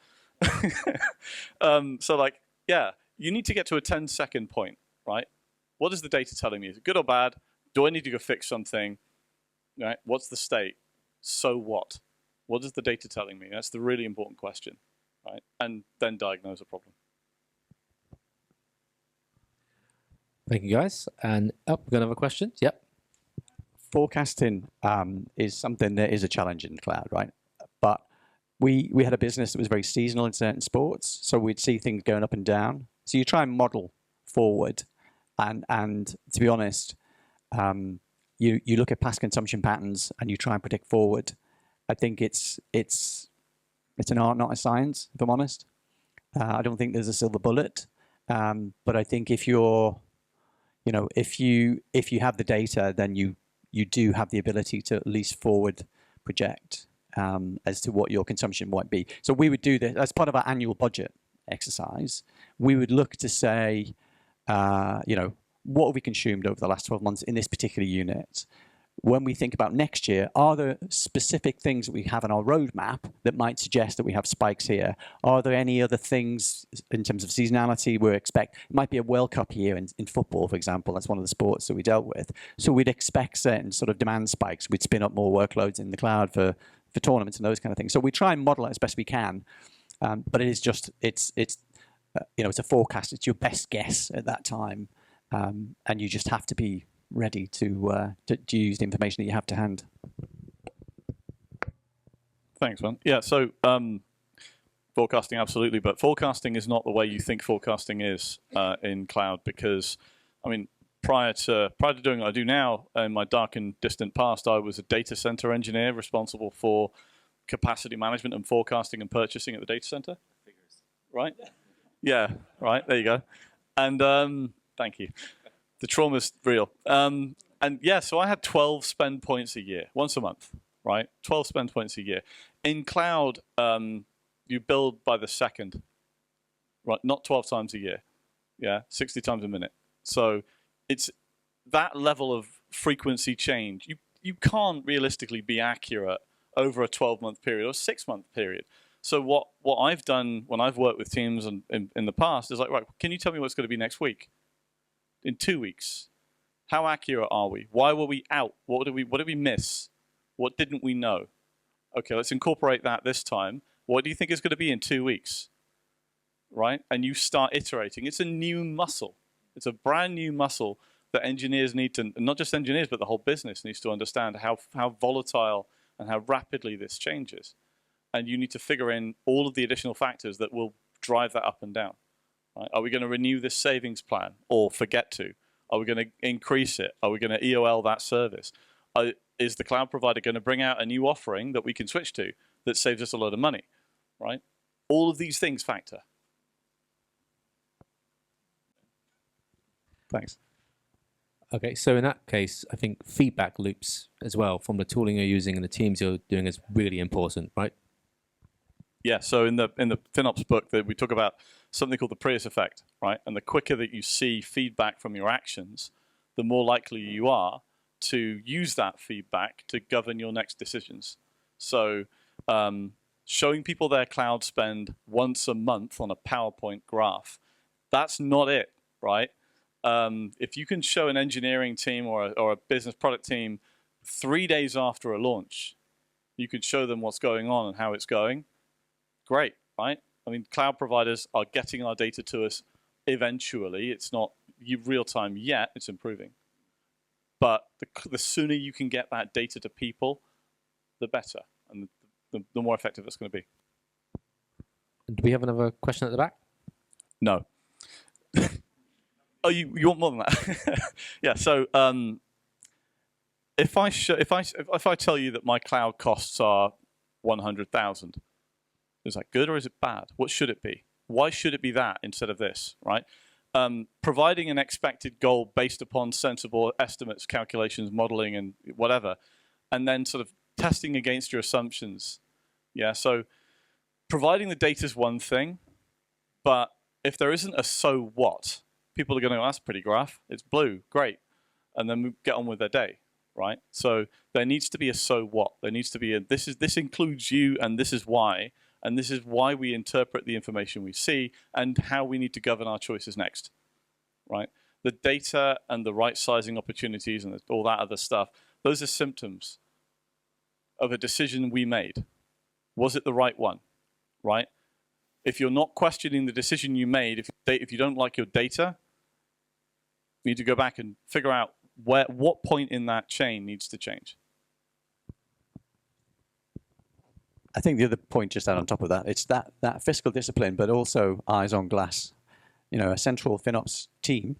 So like, yeah, you need to get to a 10-second point, right? What is the data telling me? Is it good or bad? Do I need to go fix something? Right? What's the state? So what? What is the data telling me? That's the really important question, right? And then diagnose a problem. Thank you, guys. And we've got another question. Yep. Forecasting is something that is a challenge in the cloud, right? But we had a business that was very seasonal in certain sports, so we'd see things going up and down. So you try and model forward, and to be honest, you look at past consumption patterns and you try and predict forward. I think it's an art, not a science, if I'm honest. I don't think there's a silver bullet, but I think if you have the data, then you do have the ability to at least forward project as to what your consumption might be. So we would do this as part of our annual budget exercise. We would look to say, what have we consumed over the last 12 months in this particular unit? when we think about next year, are there specific things that we have on our roadmap that might suggest that we have spikes here? Are there any other things in terms of seasonality we expect? It might be a World Cup year in football, for example. That's one of the sports that we dealt with. So we'd expect certain sort of demand spikes. We'd spin up more workloads in the cloud for tournaments and those kind of things. So we try and model it as best we can. But it is just, it's a forecast. It's your best guess at that time. And you just have to be ready to use the information that you have to hand. Thanks, man. Yeah, so forecasting, absolutely, but forecasting is not the way you think forecasting is in cloud, because, I mean, prior to doing what I do now, in my dark and distant past, I was a data center engineer responsible for capacity management and forecasting and purchasing at the data center. Figures. Right? Yeah, right, there you go. And thank you. The trauma's real. And yeah, so I had 12 spend points a year, once a month, right? 12 spend points a year. In cloud, you build by the second, right? Not 12 times a year, yeah, 60 times a minute. So it's that level of frequency change. You can't realistically be accurate over a 12-month period or a 6-month period. So what I've done when I've worked with teams in the past is like, right, can you tell me what's going to be next week? In 2 weeks? How accurate are we? Why were we out? What did we miss? What didn't we know? Okay, let's incorporate that this time. What do you think is going to be in 2 weeks? Right? And you start iterating. It's a new muscle. It's a brand new muscle that engineers need to, not just engineers, but the whole business needs to understand how volatile and how rapidly this changes. And you need to figure in all of the additional factors that will drive that up and down. Right? Are we going to renew this savings plan or forget to? Are we going to increase it? Are we going to EOL that service? Is the cloud provider going to bring out a new offering that we can switch to that saves us a lot of money? Right? All of these things factor. Thanks. Okay, so in that case, I think feedback loops as well from the tooling you're using and the teams you're doing is really important, right? Yeah, so in the FinOps book that we talk about something called the Prius effect, right? And the quicker that you see feedback from your actions, the more likely you are to use that feedback to govern your next decisions. So showing people their cloud spend once a month on a PowerPoint graph, that's not it, right? If you can show an engineering team or a business product team 3 days after a launch, you can show them what's going on and how it's going. Great, right? I mean, cloud providers are getting our data to us eventually. It's not real time yet, it's improving. But the sooner you can get that data to people, the better, and the more effective it's going to be. Do we have another question at the back? No. Oh, you want more than that? Yeah. So if I tell you that my cloud costs are 100,000, is that good or is it bad? What should it be? Why should it be that instead of this? Right? Providing an expected goal based upon sensible estimates, calculations, modeling, and whatever, and then sort of testing against your assumptions. Yeah. So providing the data is one thing, but if there isn't a so what, people are going to go, that's a pretty graph. It's blue, great, and then get on with their day, right? So there needs to be a so what. There needs to be a this includes you, and this is why we interpret the information we see, and how we need to govern our choices next, right? The data and the right sizing opportunities and all that other stuff, those are symptoms of a decision we made. Was it the right one, right? If you're not questioning the decision you made, if you don't like your data, you need to go back and figure out what point in that chain needs to change. I think the other point just on top of that, it's that fiscal discipline, but also eyes on glass. A central FinOps team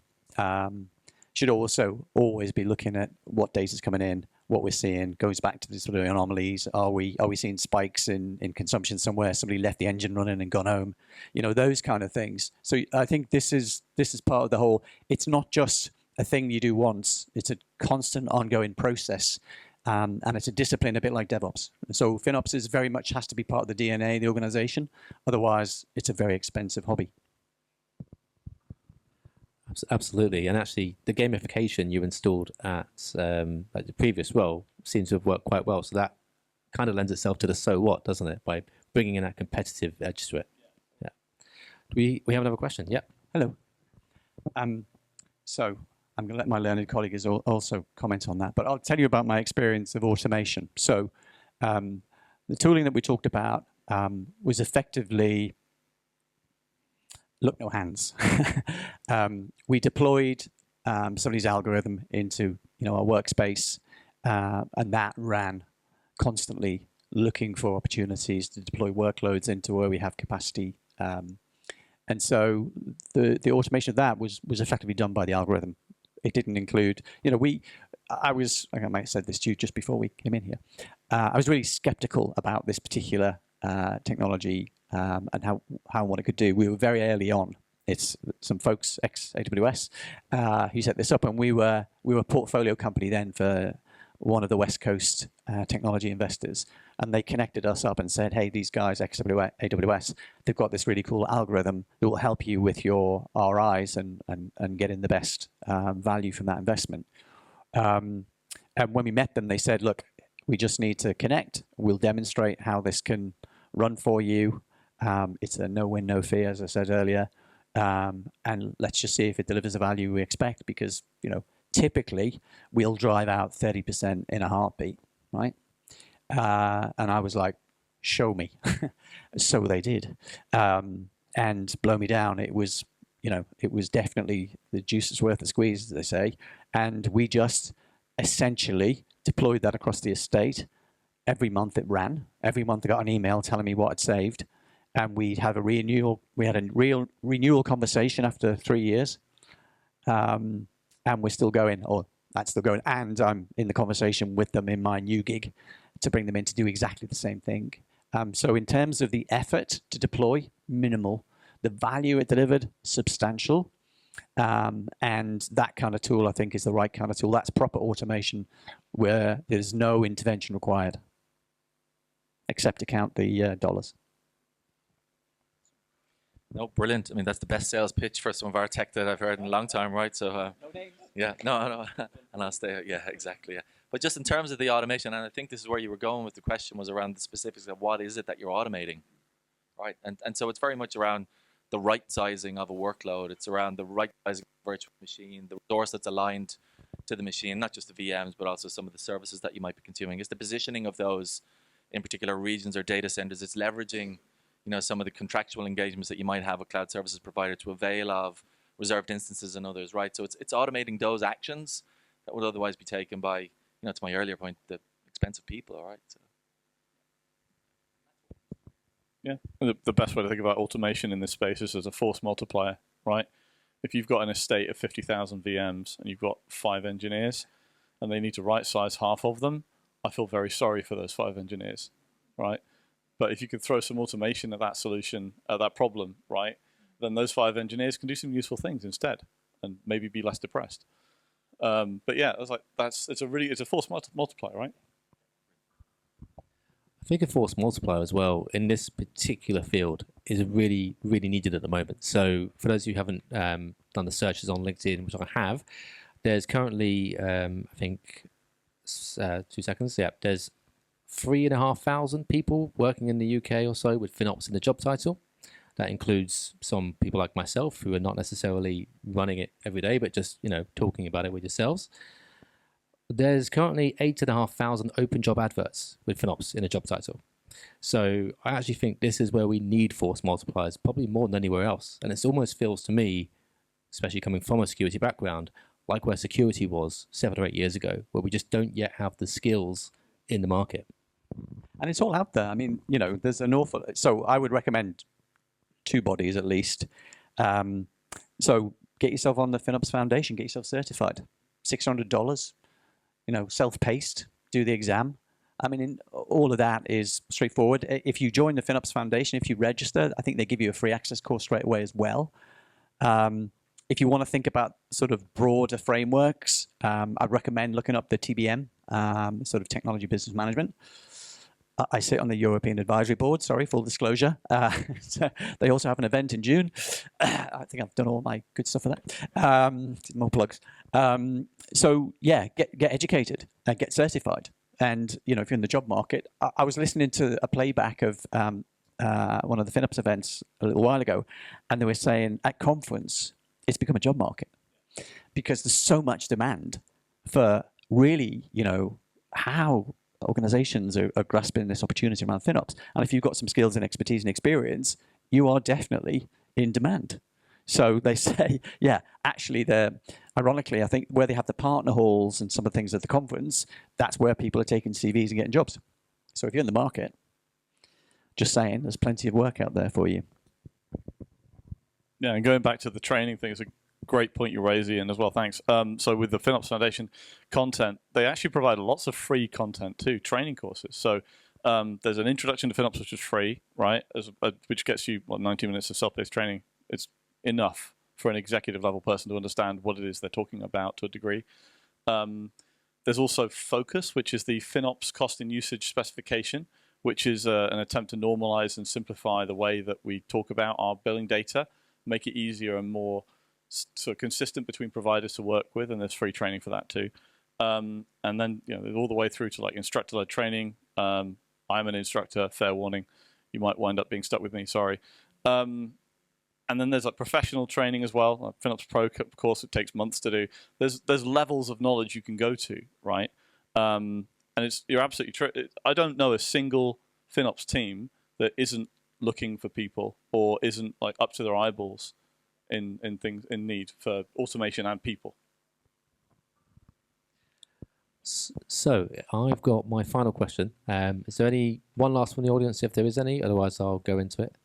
should also always be looking at what data is coming in, what we're seeing. Goes back to the sort of anomalies. Are we seeing spikes in consumption somewhere? Somebody left the engine running and gone home. Those kind of things. So I think this is part of the whole. It's not just a thing you do once. It's a constant, ongoing process. And it's a discipline, a bit like DevOps. So FinOps is very much has to be part of the DNA of the organization. Otherwise, it's a very expensive hobby. Absolutely, and actually, the gamification you installed at the previous role seems to have worked quite well. So that kind of lends itself to the so what, doesn't it? By bringing in that competitive edge to it. Yeah. Do we have another question? Yeah. Hello. So I'm going to let my learned colleagues also comment on that, but I'll tell you about my experience of automation. So the tooling that we talked about was effectively look no hands. We deployed somebody's algorithm into our workspace, and that ran constantly looking for opportunities to deploy workloads into where we have capacity. And so the automation of that was effectively done by the algorithm. It didn't include, I might have said this to you just before we came in here. I was really skeptical about this particular technology and how what it could do. We were very early on. It's some folks ex-AWS who set this up, and we were a portfolio company then for one of the West Coast technology investors, and they connected us up and said, hey, these guys ex-AWS, they've got this really cool algorithm that will help you with your RIs and getting the best value from that investment. And when we met them, they said, look, we just need to connect. We'll demonstrate how this can run for you. It's a no-win, no-fee, as I said earlier. And let's just see if it delivers the value we expect, because typically we'll drive out 30% in a heartbeat, right? And I was like, show me. So they did, and blow me down. It was definitely the juice is worth the squeeze, as they say. And we just essentially deployed that across the estate. Every month it ran. Every month I got an email telling me what I'd saved. And we'd have a renewal. We had a real renewal conversation after 3 years. And we're still going, or that's still going. And I'm in the conversation with them in my new gig to bring them in to do exactly the same thing. So in terms of the effort to deploy, minimal. The value it delivered, substantial. And that kind of tool, I think, is the right kind of tool. That's proper automation where there's no intervention required, except to count the dollars. No, brilliant. I mean, that's the best sales pitch for some of our tech that I've heard in a long time, right? So, yeah, no, and I'll stay. Yeah, exactly. Yeah. But just in terms of the automation, and I think this is where you were going with the question, was around the specifics of what is it that you're automating, right? And so it's very much around the right sizing of a workload. It's around the right sizing of a virtual machine, the resource that's aligned to the machine, not just the VMs, but also some of the services that you might be consuming. It's the positioning of those in particular regions or data centers. It's leveraging some of the contractual engagements that you might have with cloud services provider to avail of reserved instances and others, right? So it's automating those actions that would otherwise be taken by, to my earlier point, the expensive people, all right? So. Yeah, the best way to think about automation in this space is as a force multiplier, right? If you've got an estate of 50,000 VMs and you've got 5 engineers and they need to right size half of them, I feel very sorry for those 5 engineers, right? But if you could throw some automation at that solution, at that problem, right, then those 5 engineers can do some useful things instead and maybe be less depressed. But yeah, I was like, it's a force multiplier, right? I think a force multiplier as well in this particular field is really, really needed at the moment. So for those who haven't done the searches on LinkedIn, which I have, there's currently, I think, 2 seconds. Yeah, there's 3,500 people working in the UK or so with FinOps in the job title. That includes some people like myself who are not necessarily running it every day, but just talking about it with yourselves. There's currently 8,500 open job adverts with FinOps in a job title. So I actually think this is where we need force multipliers, probably more than anywhere else. And it almost feels to me, especially coming from a security background, like where security was 7 or 8 years ago, where we just don't yet have the skills in the market. And it's all out there. I mean, there's an awful. So I would recommend 2 bodies at least. So get yourself on the FinOps Foundation, get yourself certified. $600, self-paced, do the exam. I mean, all of that is straightforward. If you join the FinOps Foundation, if you register, I think they give you a free access course straight away as well. If you want to think about sort of broader frameworks, I'd recommend looking up the TBM, sort of technology business management. I sit on the European Advisory Board, sorry, full disclosure. So they also have an event in June. I think I've done all my good stuff for that. More plugs. So yeah, get educated, get certified. And, you know, if you're in the job market, I was listening to a playback of one of the FinOps events a little while ago, and they were saying at conference, it's become a job market because there's so much demand for really, you know, how organizations are grasping this opportunity around FinOps. And if you've got some skills and expertise and experience, you are definitely in demand. So they say, yeah, actually, ironically, I think where they have the partner halls and some of the things at the conference, that's where people are taking CVs and getting jobs. So if you're in the market, just saying, there's plenty of work out there for you. Yeah, and going back to the training thing, it's a great point you raise, Ian, as well. Thanks. So with the FinOps Foundation content, they actually provide lots of free content too, training courses. So there's an introduction to FinOps, which is free, right? Which gets you 90 minutes of self-paced training. It's enough for an executive level person to understand what it is they're talking about to a degree. There's also Focus, which is the FinOps cost and usage specification, which is an attempt to normalize and simplify the way that we talk about our billing data, make it easier and more sort of consistent between providers to work with, and there's free training for that too. And then, you know, all the way through to like instructor-led training. I'm an instructor, fair warning. You might wind up being stuck with me, sorry. And then there's like professional training as well. Like FinOps Pro, of course, it takes months to do. There's levels of knowledge you can go to, right? And you're absolutely true. I don't know a single FinOps team that isn't looking for people or isn't like up to their eyeballs in things in need for automation and people. So I've got my final question. Is there one last from the audience, if there is any? Otherwise, I'll go into it.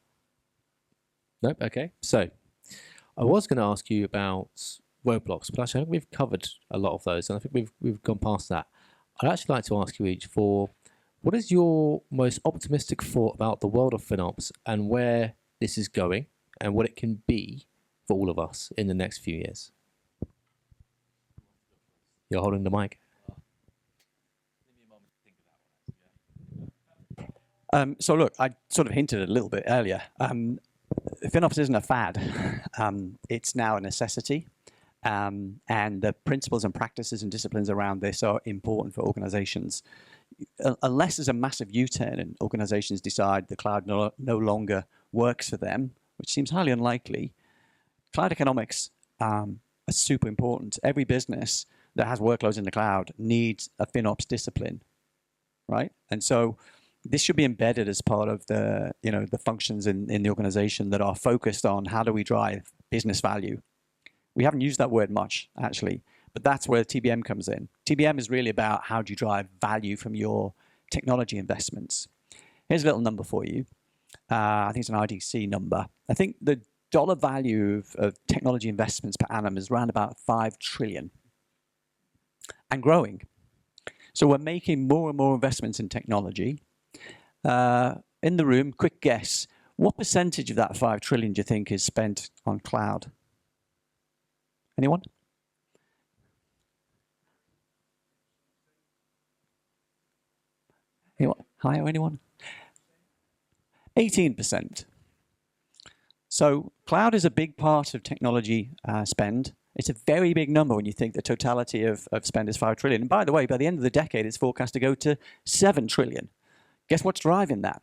Nope. Okay. So I was going to ask you about roadblocks, but actually I think we've covered a lot of those, and I think we've gone past that. I'd actually like to ask you each for what is your most optimistic thought about the world of FinOps and where this is going and what it can be for all of us in the next few years. You're holding the mic. So look, I sort of hinted a little bit earlier. FinOps isn't a fad. It's now a necessity. And the principles and practices and disciplines around this are important for organizations. Unless there's a massive U-turn and organizations decide the cloud no longer works for them, which seems highly unlikely, cloud economics are super important. Every business that has workloads in the cloud needs a FinOps discipline, right? And so this should be embedded as part of the functions in the organization that are focused on how do we drive business value. We haven't used that word much, actually, but that's where TBM comes in. TBM is really about how do you drive value from your technology investments. Here's a little number for you. I think it's an IDC number. I think the dollar value of technology investments per annum is around about 5 trillion and growing. So we're making more and more investments in technology. In the room, quick guess, what percentage of that 5 trillion do you think is spent on cloud? Anyone? Anyone? Higher, anyone? 18%. So cloud is a big part of technology spend. It's a very big number when you think the totality of spend is 5 trillion. And by the way, by the end of the decade, it's forecast to go to 7 trillion. Guess what's driving that?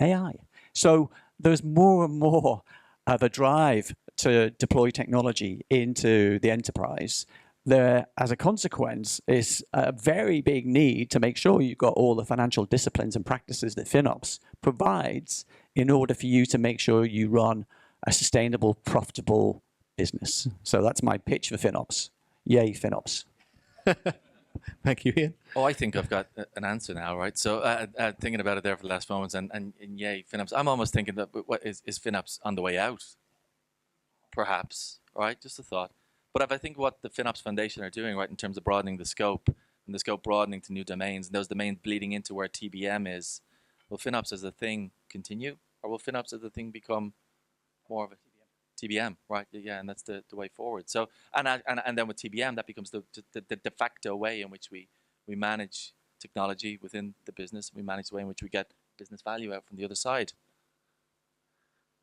AI. So there's more and more of a drive to deploy technology into the enterprise. There, as a consequence, is a very big need to make sure you've got all the financial disciplines and practices that FinOps provides in order for you to make sure you run a sustainable, profitable business. So that's my pitch for FinOps. Yay, FinOps. Thank you, Ian. Oh, I think I've got an answer now, right? So thinking about it there for the last moments, and yay, FinOps. I'm almost thinking that what is FinOps on the way out? Perhaps, right? Just a thought. But if I think what the FinOps Foundation are doing, right, in terms of broadening the scope, and the scope broadening to new domains, and those domains bleeding into where TBM is, will FinOps as a thing continue, or will FinOps as a thing become more of a TBM, right? Yeah, and that's the way forward. So, and then with TBM, that becomes the de facto way in which we manage technology within the business. We manage the way in which we get business value out from the other side.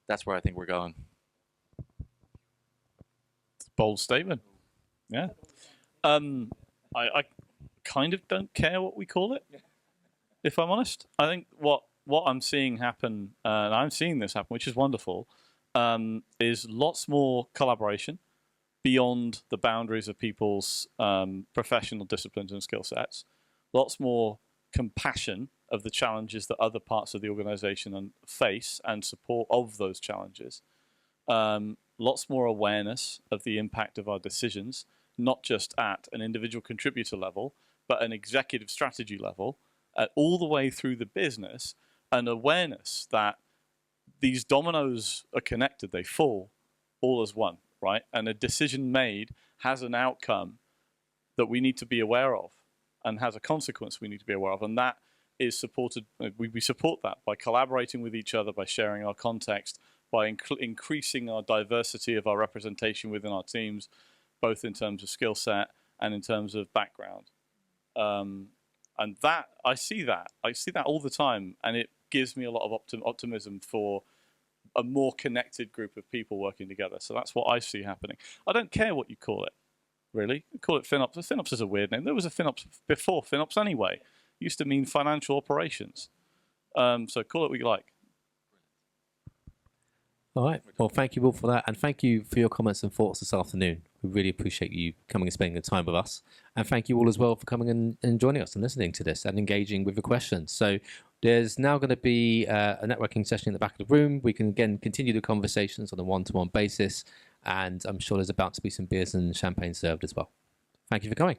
That's where I think we're going. It's a bold statement. Yeah. I kind of don't care what we call it, if I'm honest. I think what I'm seeing happen, and I'm seeing this happen, which is wonderful, is lots more collaboration beyond the boundaries of people's professional disciplines and skill sets. Lots more compassion of the challenges that other parts of the organization face and support of those challenges. Lots more awareness of the impact of our decisions, not just at an individual contributor level, but an executive strategy level, all the way through the business, an awareness that these dominoes are connected, they fall all as one, right? And a decision made has an outcome that we need to be aware of and has a consequence we need to be aware of. And that is supported, we support that by collaborating with each other, by sharing our context, by increasing our diversity of our representation within our teams, both in terms of skill set and in terms of background. And that, I see that all the time, and it gives me a lot of optimism for a more connected group of people working together. So that's what I see happening. I don't care what you call it, really. Call it FinOps. FinOps is a weird name. There was a FinOps before FinOps anyway. It used to mean financial operations. So call it what you like. All right. Well, thank you all for that. And thank you for your comments and thoughts this afternoon. We really appreciate you coming and spending the time with us. And thank you all as well for coming and joining us and listening to this and engaging with the questions. So there's now going to be a networking session in the back of the room. We can, again, continue the conversations on a one-to-one basis. And I'm sure there's about to be some beers and champagne served as well. Thank you for coming.